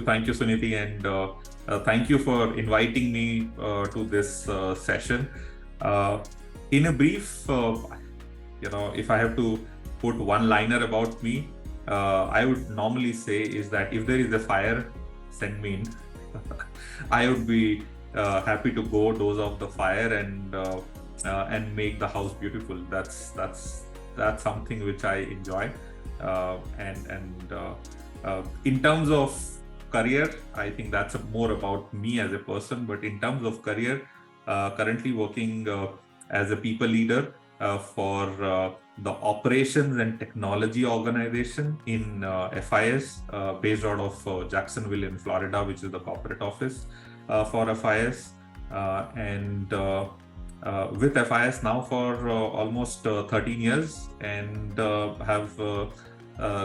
Thank you, Suniti, and thank you for inviting me to this session. In a brief, if I have to put one liner about me, I would normally say is that if there is a fire, send me in. I would be happy to go doze off the fire and make the house beautiful. That's something which I enjoy. In terms of career, I think that's more about me as a person. But in terms of career, currently working as a people leader for the operations and technology organization in FIS, based out of Jacksonville in Florida, which is the corporate office for FIS, and with FIS now for almost 13 years, and have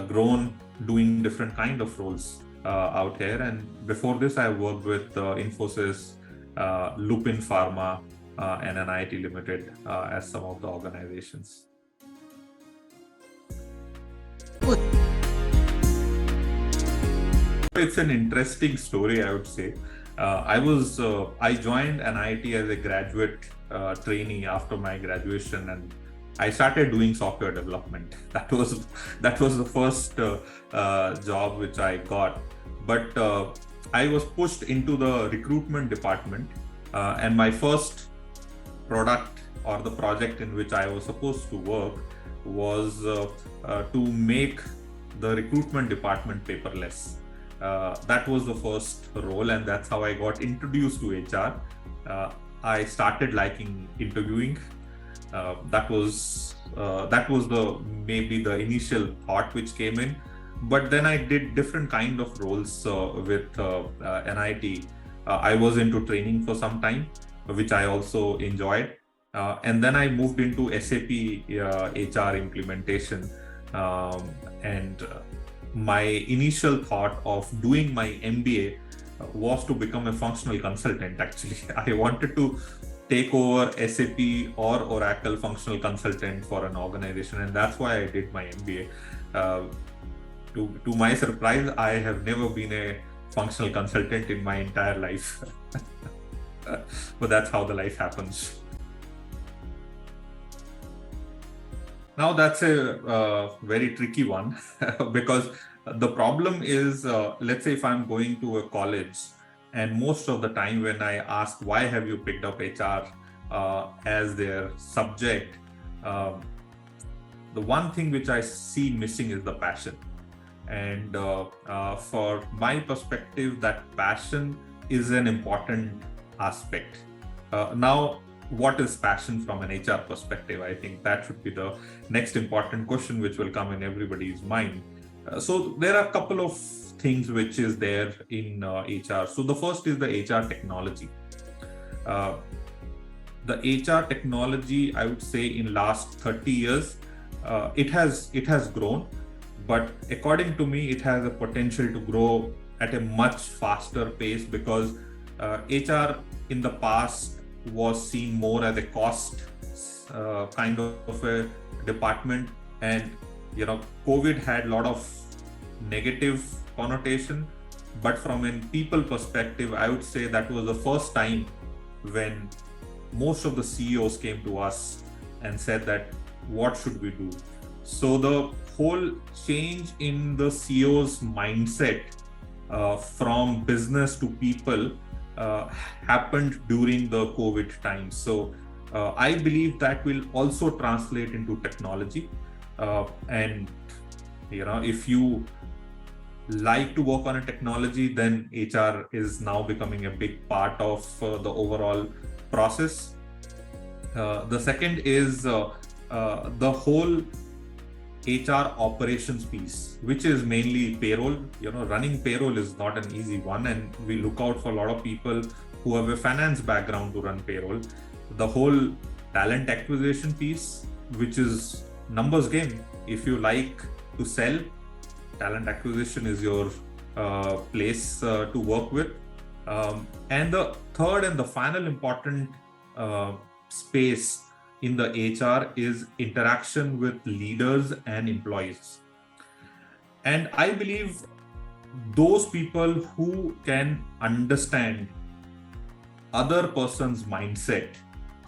grown doing different kind of roles out here. And before this, I worked with Infosys, Lupin Pharma, and NIT Limited as some of the organizations. It's an interesting story, I would say. I joined NIT as a graduate trainee after my graduation, and I started doing software development. That was the first job which I got. But I was pushed into the recruitment department, and my first product or the project in which I was supposed to work was to make the recruitment department paperless. That was the first role, and that's how I got introduced to HR. I started liking interviewing. That was maybe the initial thought which came in. But then I did different kind of roles with NIT. I was into training for some time, which I also enjoyed. And then I moved into SAP HR implementation. And my initial thought of doing my MBA was to become a functional consultant, actually. I wanted to take over SAP or Oracle functional consultant for an organization, and that's why I did my MBA. To my surprise, I have never been a functional consultant in my entire life. But that's how the life happens. Now that's a very tricky one because the problem is, let's say if I'm going to a college, and most of the time when I ask why have you picked up HR as their subject, the one thing which I see missing is the passion. And for my perspective, that passion is an important aspect. Now, what is passion from an HR perspective? I think that should be the next important question which will come in everybody's mind. So there are a couple of things which is there in HR. So the first is the HR technology. The HR technology, I would say in last 30 years, it has grown, but according to me, it has a potential to grow at a much faster pace, because HR in the past was seen more as a cost kind of a department, and COVID had a lot of negative connotation, but from a people perspective, I would say that was the first time when most of the CEOs came to us and said that what should we do. So the whole change in the CEO's mindset from business to people happened during the COVID time. So I believe that will also translate into technology. And if you like to work on a technology, then HR is now becoming a big part of the overall process. The second is the whole HR operations piece, which is mainly payroll. Running payroll is not an easy one, and we look out for a lot of people who have a finance background to run payroll. The whole talent acquisition piece, which is numbers game. If you like to sell, talent acquisition is your place to work with. And the third and the final important space in the HR is interaction with leaders and employees. And I believe those people who can understand other person's mindset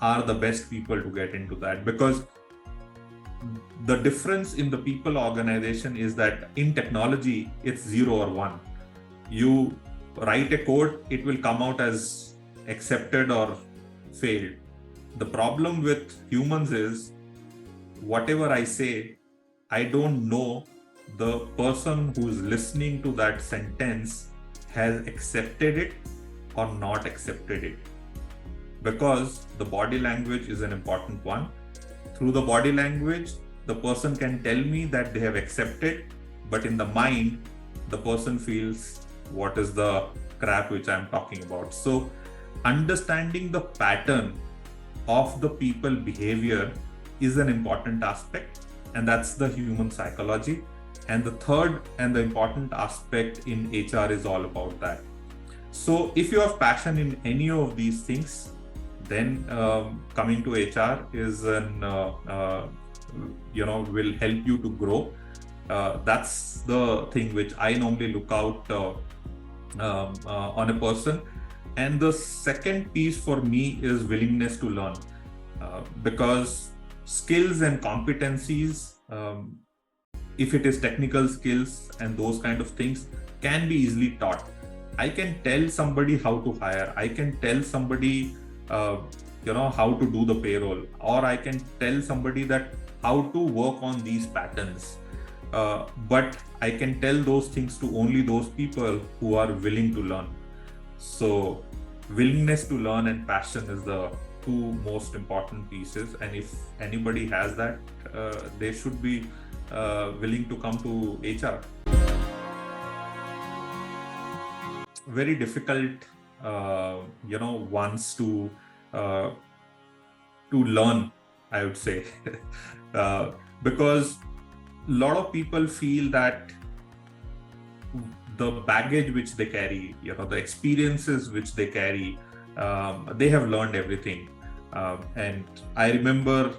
are the best people to get into that, because the difference in the people organization is that in technology it's 0 or 1. You write a code, it will come out as accepted or failed. The problem with humans is whatever I say, I don't know the person who's listening to that sentence has accepted it or not accepted it, because the body language is an important one. Through the body language, the person can tell me that they have accepted, but in the mind, the person feels what is the crap which I'm talking about. So understanding the pattern of the people behavior is an important aspect, and that's the human psychology. And the third and the important aspect in HR is all about that. So if you have passion in any of these things, then coming to HR is will help you to grow. That's the thing which I normally look out on a person. And the second piece for me is willingness to learn, because skills and competencies, if it is technical skills and those kind of things, can be easily taught. I can tell somebody how to hire, I can tell somebody how to do the payroll, or I can tell somebody that how to work on these patterns, but I can tell those things to only those people who are willing to learn. So willingness to learn and passion is the two most important pieces, and if anybody has that, they should be willing to come to HR. Very difficult once to learn, I would say, because a lot of people feel that the baggage which they carry, the experiences which they carry, they have learned everything. And I remember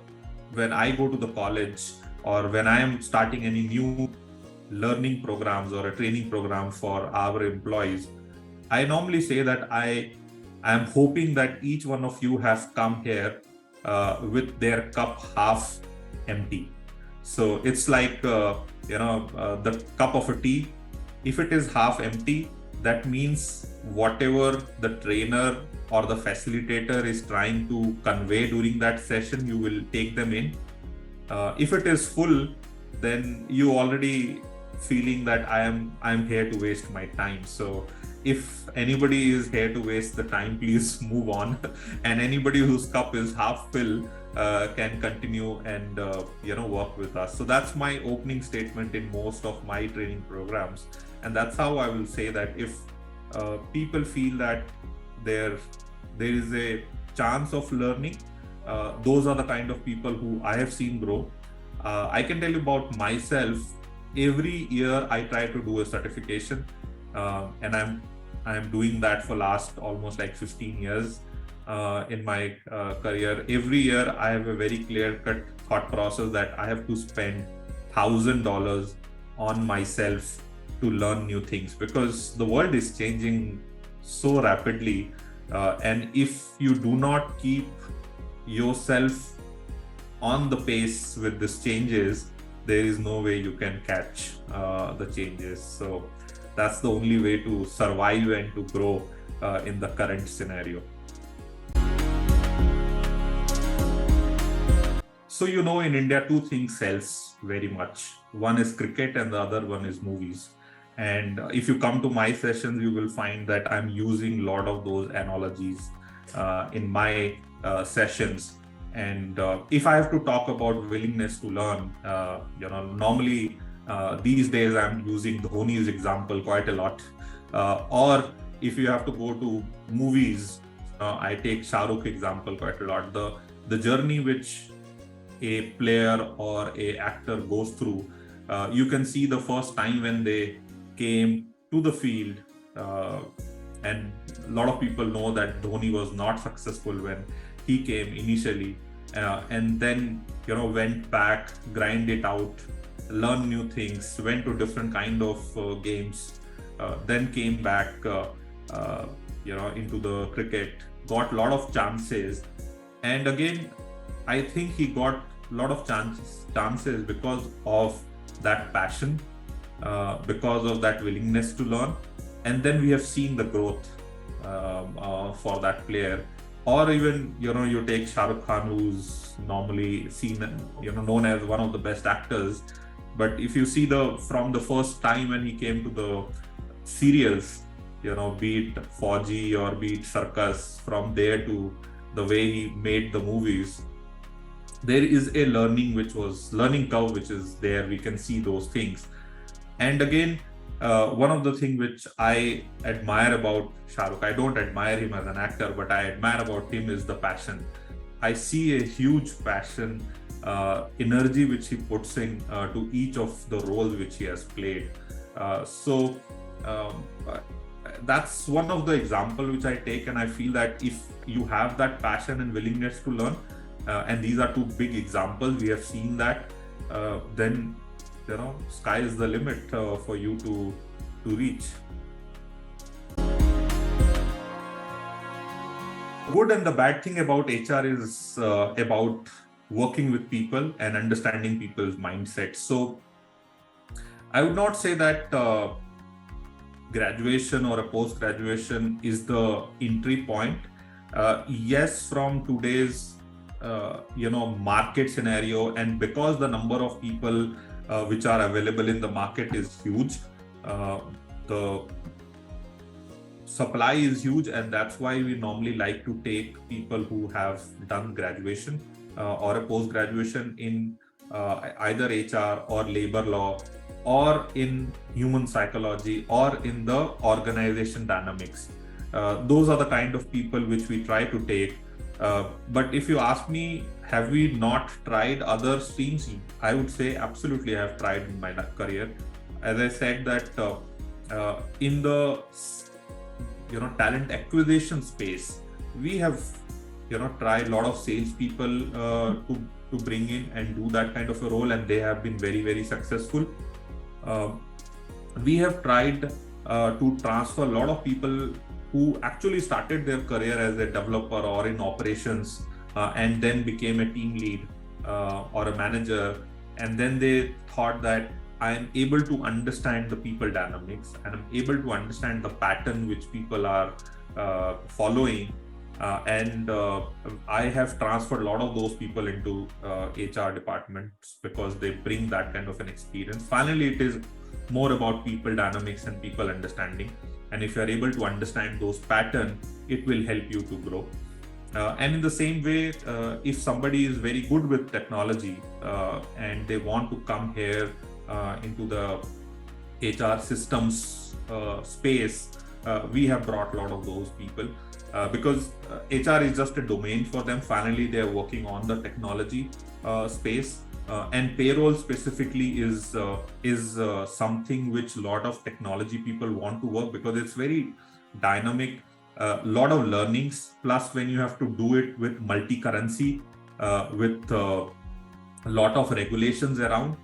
when I go to the college, or when I am starting any new learning programs or a training program for our employees, I normally say that I am hoping that each one of you has come here with their cup half empty. So it's like the cup of a tea. If it is half empty, that means whatever the trainer or the facilitator is trying to convey during that session, you will take them in. If it is full, then you already feeling that I am here to waste my time. So if anybody is here to waste the time, please move on. And anybody whose cup is half full can continue and work with us. So that's my opening statement in most of my training programs, and that's how I will say that if people feel that there is a chance of learning, those are the kind of people who I have seen grow. I can tell you about myself. Every year I try to do a certification, and I'm doing that for last almost like 15 years in my career. Every year I have a very clear-cut thought process that I have to spend $1,000 on myself to learn new things, because the world is changing so rapidly, and if you do not keep yourself on the pace with these changes, there is no way you can catch the changes. So that's the only way to survive and to grow in the current scenario. So in India, two things sells very much. One is cricket and the other one is movies. And if you come to my sessions, you will find that I'm using a lot of those analogies in my sessions. And if I have to talk about willingness to learn, normally these days I'm using Dhoni's example quite a lot. Or if you have to go to movies, I take Shah Rukh example quite a lot. The journey which a player or a actor goes through, you can see the first time when they came to the field, and a lot of people know that Dhoni was not successful when he came initially, and then went back, grind it out, learn new things, went to different kind of games, then came back into the cricket, got a lot of chances, and again I think he got a lot of chances because of that passion, because of that willingness to learn, and then we have seen the growth for that player. Or even you take Shah Rukh Khan, who's normally seen known as one of the best actors, but if you see from the first time when he came to the serials, be it Fauji or be it Circus, from there to the way he made the movies, there is a learning curve which is there. We can see those things. And again, one of the things which I admire about Shah Rukh, I don't admire him as an actor, but I admire about him is the passion. I see a huge passion, energy which he puts in to each of the roles which he has played. So that's one of the example which I take, and I feel that if you have that passion and willingness to learn, and these are two big examples, we have seen that, then sky is the limit for you to reach. Good and the bad thing about HR is about working with people and understanding people's mindsets. So I would not say that graduation or a post-graduation is the entry point. Yes, from today's market scenario, and because the number of people which are available in the market is huge, the supply is huge, and that's why we normally like to take people who have done graduation or a post-graduation in either HR or labor law, or in human psychology, or in the organization dynamics. Those are the kind of people which we try to take. But if you ask me, have we not tried other streams? I would say absolutely I have tried in my career. As I said that in the talent acquisition space, we have tried a lot of salespeople to bring in and do that kind of a role, and they have been very, very successful. We have tried to transfer a lot of people who actually started their career as a developer or in operations, and then became a team lead or a manager, and then they thought that I am able to understand the people dynamics, and I'm able to understand the pattern which people are following, and I have transferred a lot of those people into HR departments because they bring that kind of an experience. Finally, it is more about people dynamics and people understanding. And if you are able to understand those patterns, it will help you to grow. And in the same way, if somebody is very good with technology and they want to come here into the HR systems space, we have brought a lot of those people because HR is just a domain for them. Finally, they are working on the technology space. And payroll specifically is something which a lot of technology people want to work, because it's very dynamic, lot of learnings, plus when you have to do it with multi-currency, with a lot of regulations around,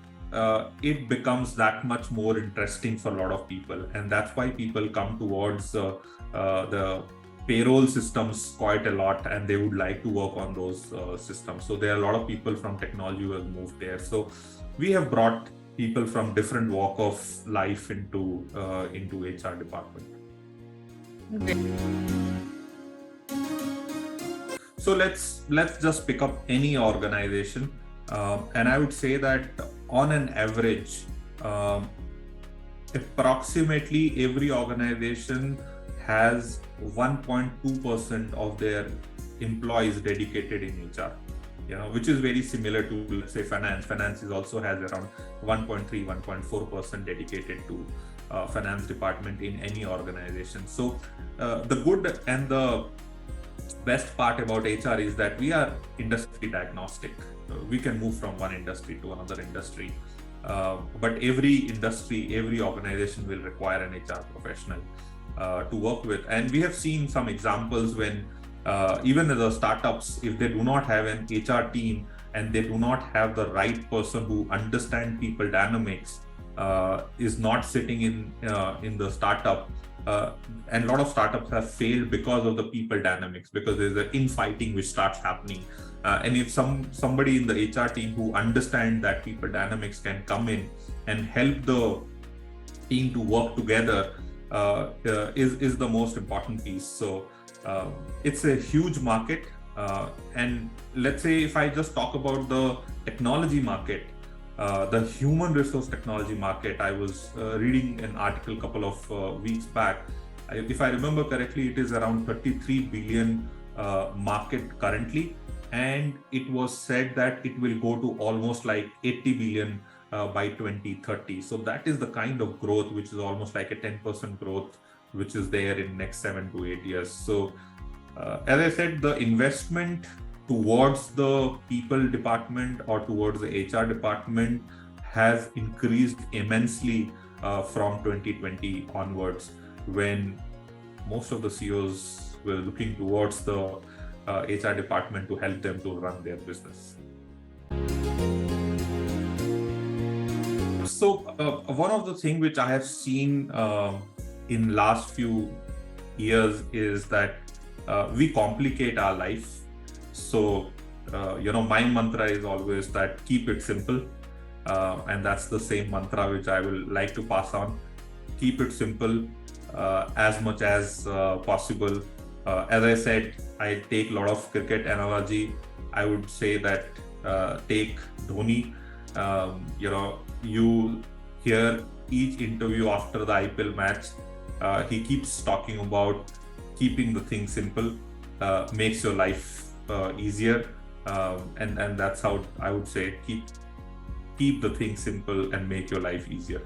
it becomes that much more interesting for a lot of people. And that's why people come towards the payroll systems quite a lot, and they would like to work on those systems. So there are a lot of people from technology who have moved there. So we have brought people from different walk of life into HR department. Okay. So let's just pick up any organization, and I would say that on an average, approximately every organization has 1.2% of their employees dedicated in HR, which is very similar to, let's say, finance. Finance also has around 1.3, 1.4% dedicated to finance department in any organization. So the good and the best part about HR is that we are industry diagnostic. We can move from one industry to another industry, but every industry, every organization will require an HR professional to work with. And we have seen some examples when even the startups, if they do not have an HR team and they do not have the right person who understand people dynamics, is not sitting in the startup. And a lot of startups have failed because of the people dynamics, because there's an infighting which starts happening. And if somebody in the HR team who understand that people dynamics can come in and help the team to work together, is the most important piece. So it's a huge market. And let's say if I just talk about the technology market, the human resource technology market, I was reading an article a couple of weeks back. If I remember correctly, it is around 33 billion market currently. And it was said that it will go to almost like 80 billion by 2030. So that is the kind of growth, which is almost like a 10% growth, which is there in next 7 to 8 years. So as I said, the investment towards the people department or towards the HR department has increased immensely from 2020 onwards, when most of the CEOs were looking towards the HR department to help them to run their business. So one of the things which I have seen in last few years is that we complicate our life. So, my mantra is always that keep it simple. And that's the same mantra which I will like to pass on. Keep it simple as much as possible. As I said, I take a lot of cricket analogy. I would say that take Dhoni. You hear each interview after the IPL match, he keeps talking about keeping the thing simple, makes your life easier, and that's how I would say keep the thing simple and make your life easier.